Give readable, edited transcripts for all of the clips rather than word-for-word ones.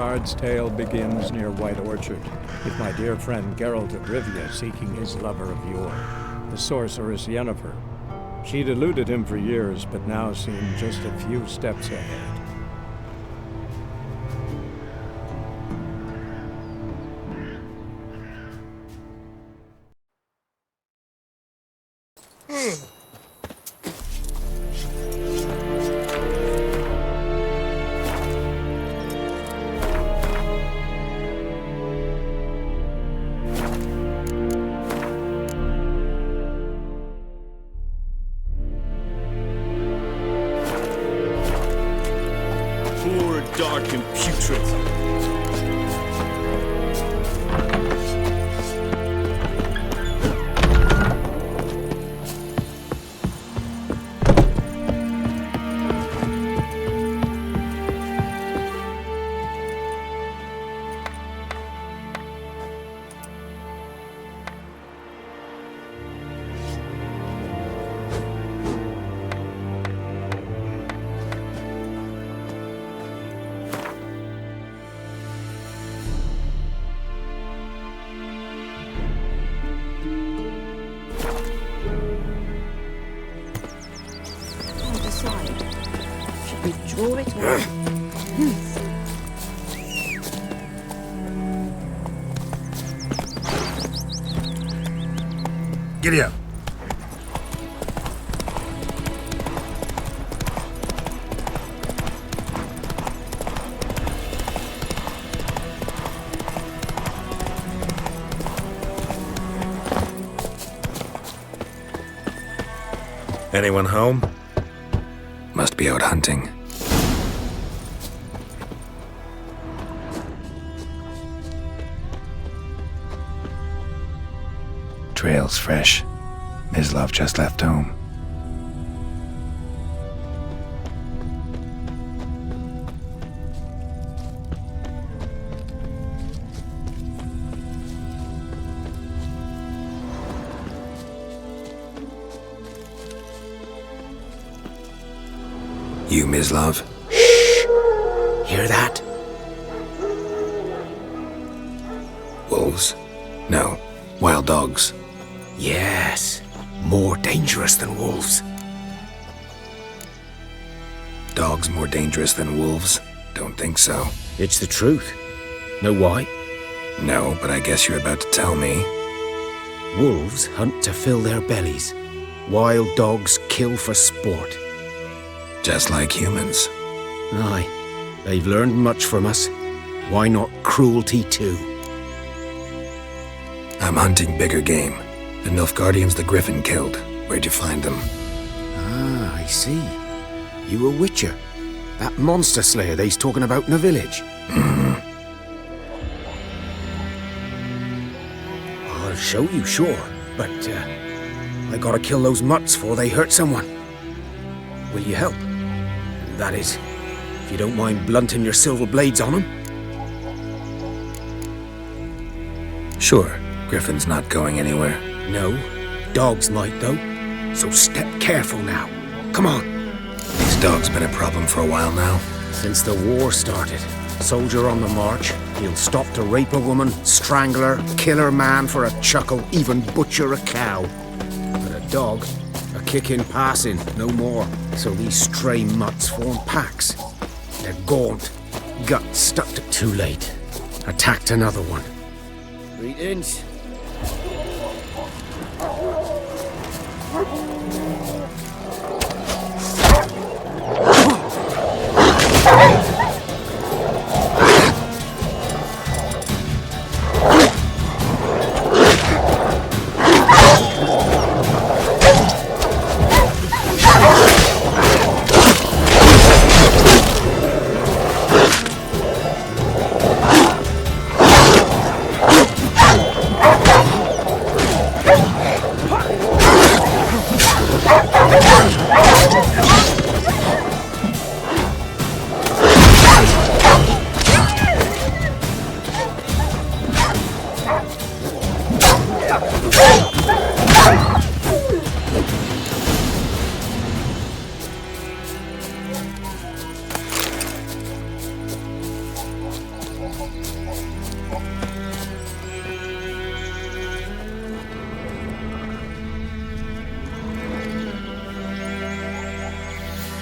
card's tale begins near White Orchard, with my dear friend Geralt of Rivia seeking his lover of yore, the sorceress Yennefer. She'd eluded him for years, but now seemed just a few steps ahead. Dark and putrid. Should we draw it or... Giddy up. Anyone home? Must be out hunting. Trail's fresh. Mislav just left home. You, Mislav? Shh! Hear that? Wolves? No, wild dogs. Yes, more dangerous than wolves. Dogs more dangerous than wolves? Don't think so. It's the truth. Know why? No, but I guess you're about to tell me. Wolves hunt to fill their bellies. Wild dogs kill for sport. Just like humans. Aye, they've learned much from us. Why not cruelty too? I'm hunting bigger game. The Nilfgaardians the Griffin killed. Where'd you find them? Ah, I see. You a witcher. That monster slayer they's talking about in the village. Mm-hmm. I'll show you, sure. But, I gotta kill those mutts before they hurt someone. Will you help? That is, if you don't mind blunting your silver blades on them. Sure. Griffin's not going anywhere. No, dogs might though. So step careful now. Come on. These dogs been a problem for a while now. Since the war started. Soldier on the march, he'll stop to rape a woman, strangle her, kill her man for a chuckle, even butcher a cow. But a dog, a kick in passing, no more. So these stray mutts form packs. They're gaunt, guts stuck to... Too late. Attacked another one. Greetings.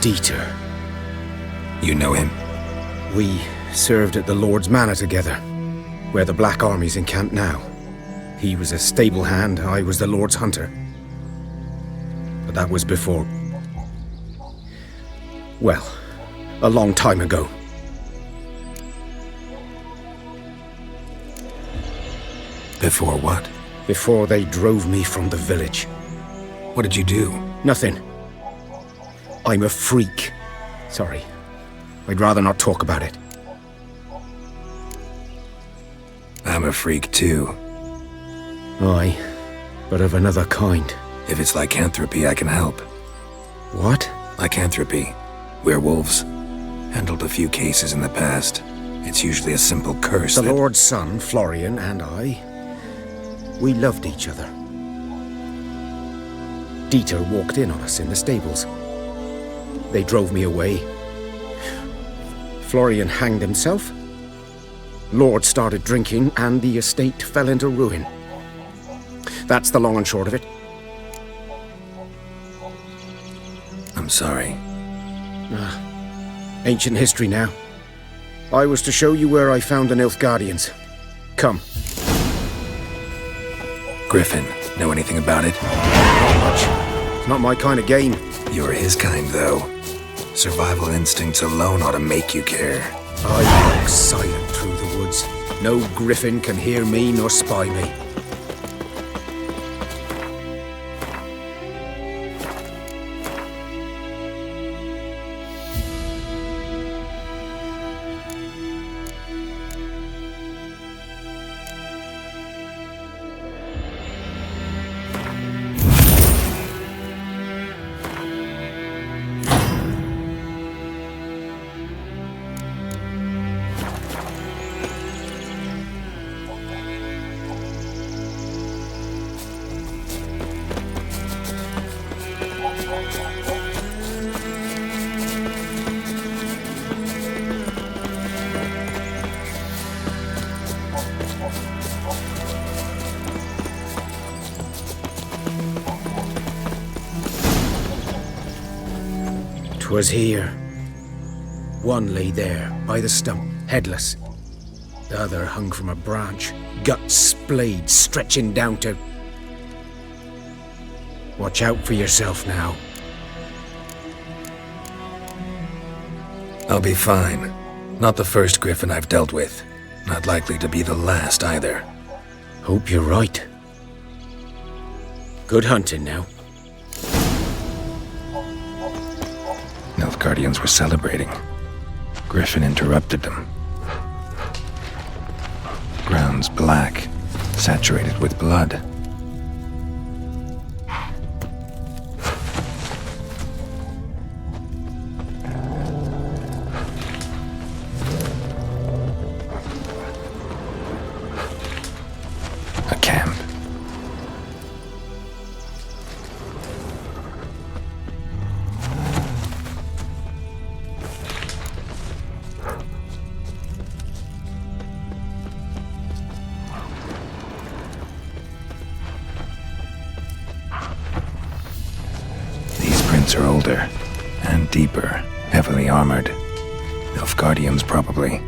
Dieter. You know him? We served at the Lord's Manor together, where the Black Army's encamped now. He was a stable hand, I was the Lord's hunter. But that was before... well, a long time ago. Before what? Before they drove me from the village. What did you do? Nothing. I'm a freak. Sorry. I'd rather not talk about it. I'm a freak too. Aye, but of another kind. If it's lycanthropy, I can help. What? Lycanthropy. Werewolves. Handled a few cases in the past. It's usually a simple curse The that... Lord's son, Florian, and I, we loved each other. Dieter walked in on us in the stables. They drove me away. Florian hanged himself. Lord started drinking, and the estate fell into ruin. That's the long and short of it. I'm sorry. Ancient history now. I was to show you where I found the Nilfgaardians. Come. Griffin, know anything about it? Not much. It's not my kind of game. You're his kind, though. Survival instincts alone ought to make you care. I walk silent through the woods. No griffin can hear me nor spy me. Was here. One lay there, by the stump, headless. The other hung from a branch, guts splayed, stretching down to... Watch out for yourself now. I'll be fine. Not the first griffin I've dealt with. Not likely to be the last either. Hope you're right. Good hunting now. Nilfgaardians were celebrating. Griffin interrupted them. Ground's black, saturated with blood. A camp. Are older and deeper, heavily armored. Nilfgaardians, probably.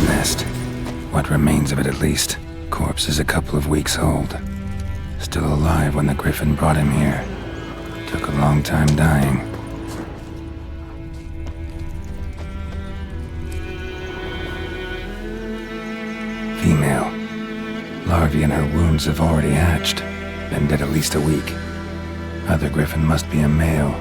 Nest. What remains of it, at least. Corpse is a couple of weeks old. Still alive when the griffin brought him here. Took a long time dying. Female. Larvae in her wounds have already hatched. Been dead at least a week. Other griffin must be a male.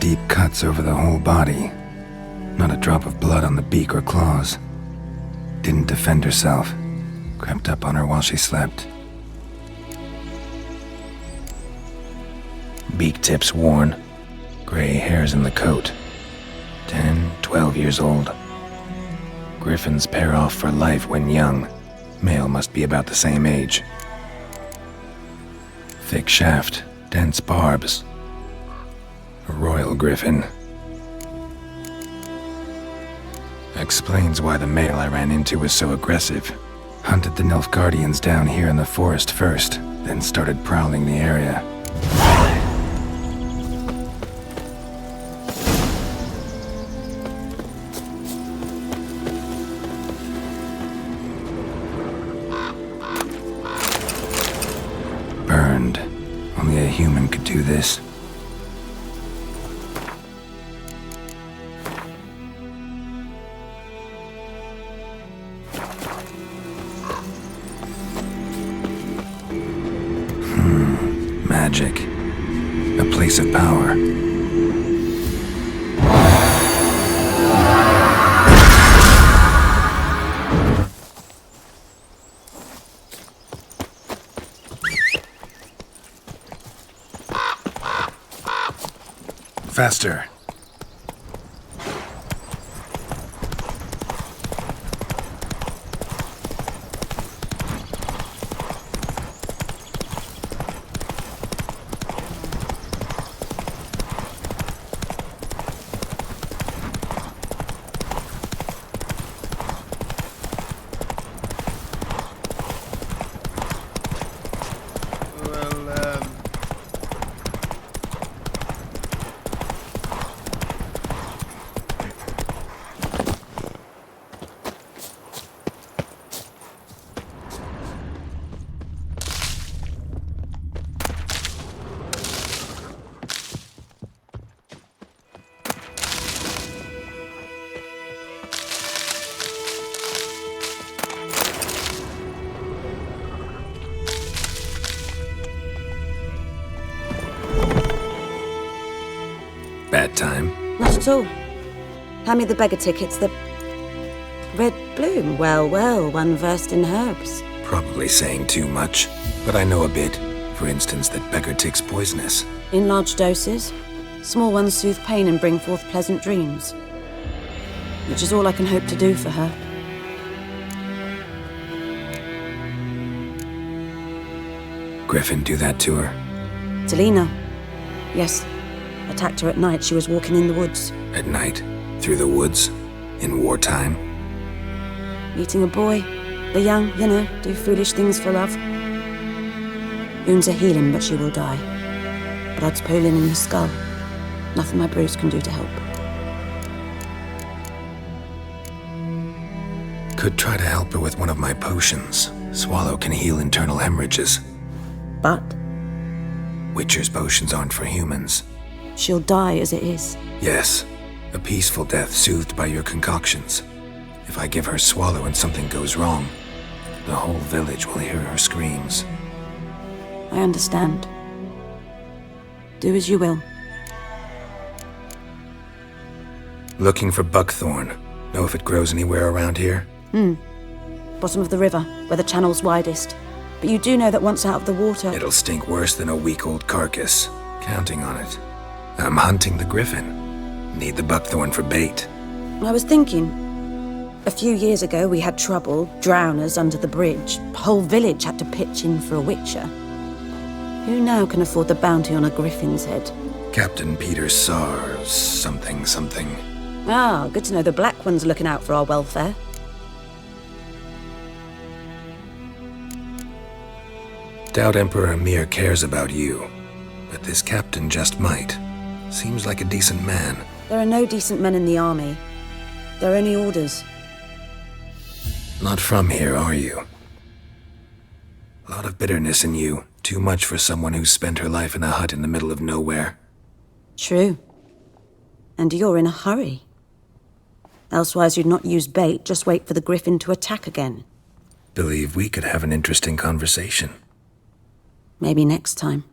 Deep cuts over the whole body. Not a drop of blood on the beak or claws. Didn't defend herself. Crept up on her while she slept. Beak tips worn. Gray hairs in the coat. 10, 12 years old. Griffins pair off for life when young. Male must be about the same age. Thick shaft, dense barbs. A royal griffin. Explains why the male I ran into was so aggressive. Hunted the Nilfgaardians down here in the forest first, then started prowling the area. Burned. Only a human could do this. Magic. A place of power. Faster. Bad time? Not at all. Hand me the beggar tickets, the red bloom. Well, well, one versed in herbs. Probably saying too much, but I know a bit. For instance, that beggar tick's poisonous. In large doses. Small ones soothe pain and bring forth pleasant dreams. Which is all I can hope to do for her. Griffin do that to her? Talina. Yes. Attacked her at night. She was walking in the woods. At night? Through the woods? In wartime? Meeting a boy. The young, you know, do foolish things for love. Wounds are healing, but she will die. Blood's pooling in her skull. Nothing my brews can do to help. Could try to help her with one of my potions. Swallow can heal internal hemorrhages. But Witcher's potions aren't for humans. she'll die as it is. Yes, a peaceful death soothed by your concoctions. If I give her Swallow and something goes wrong, the whole village will hear her screams. I understand. Do as you will. Looking for buckthorn. Know if it grows anywhere around here? Bottom of the river, where the channel's widest. But you do know that once out of the water... It'll stink worse than a week-old carcass. Counting on it. I'm hunting the griffin. Need the buckthorn for bait. I was thinking... A few years ago, we had trouble, drowners under the bridge. The whole village had to pitch in for a witcher. Who now can afford the bounty on a griffin's head? Captain Peter Sars, something. Ah, good to know the Black One's looking out for our welfare. Doubt Emperor Emir cares about you, but this captain just might. Seems like a decent man. There are no decent men in the army. There are only orders. Not from here, are you? A lot of bitterness in you. Too much for someone who's spent her life in a hut in the middle of nowhere. True. And you're in a hurry. Elsewise you'd not use bait, just wait for the griffin to attack again. Believe we could have an interesting conversation. Maybe next time.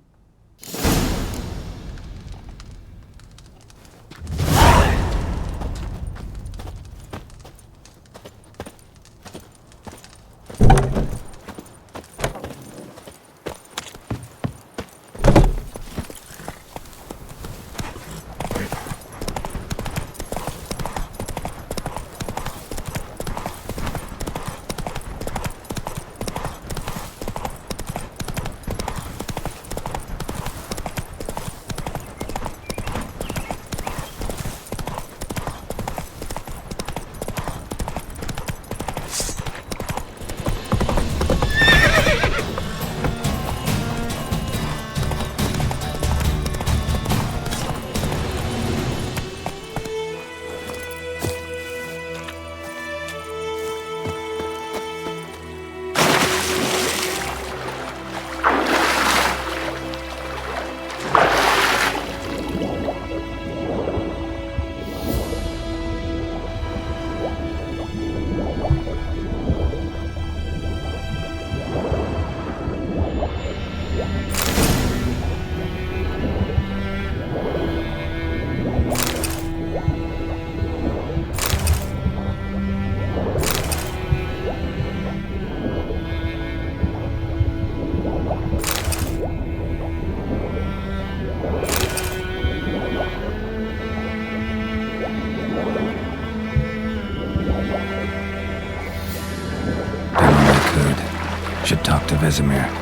talk to Vesemir.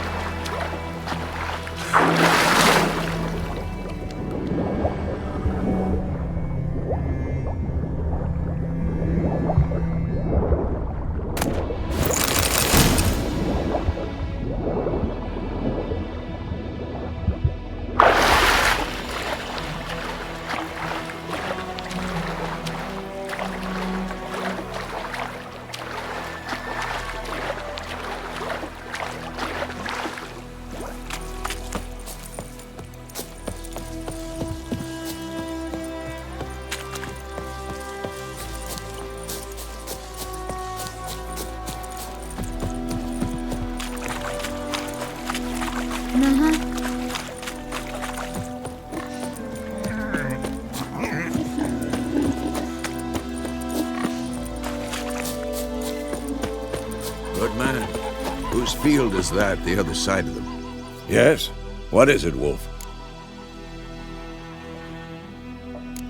Good man. Whose field is that, the other side of them? Yes? What is it, Wolf?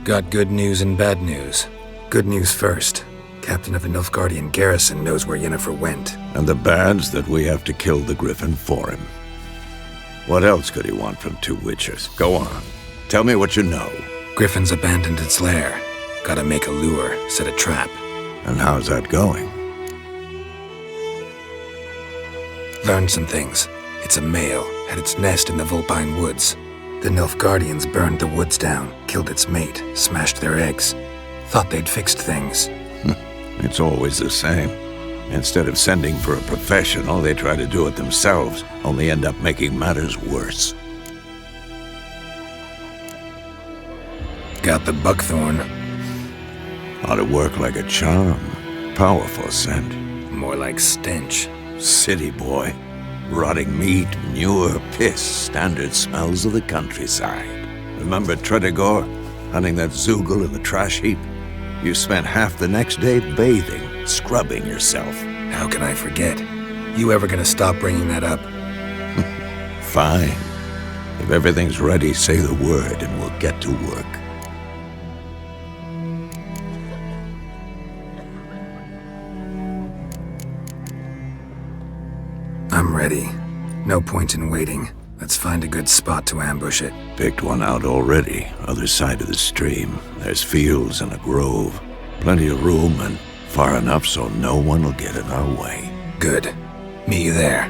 Got good news and bad news. Good news first. Captain of the Nilfgaardian garrison knows where Yennefer went. And the bad's that we have to kill the Griffin for him. What else could he want from two witchers? Go on. Tell me what you know. Griffin's abandoned its lair. Gotta make a lure, set a trap. And how's that going? Learned some things. It's a male, had its nest in the Vulpine Woods. The Nilfgaardians burned the woods down, killed its mate, smashed their eggs. Thought they'd fixed things. It's always the same. Instead of sending for a professional, they try to do it themselves, only end up making matters worse. Got the buckthorn. Ought to work like a charm. Powerful scent. More like stench. City boy. Rotting meat, manure, piss, standard smells of the countryside. Remember Tredegor? Hunting that Zoogle in the trash heap? You spent half the next day bathing, scrubbing yourself. How can I forget? You ever gonna stop bringing that up? Fine. If everything's ready, say the word and we'll get to work. I'm ready. No point in waiting. Let's find a good spot to ambush it. Picked one out already, other side of the stream. There's fields and a grove. Plenty of room and far enough so no one will get in our way. Good. Meet you there.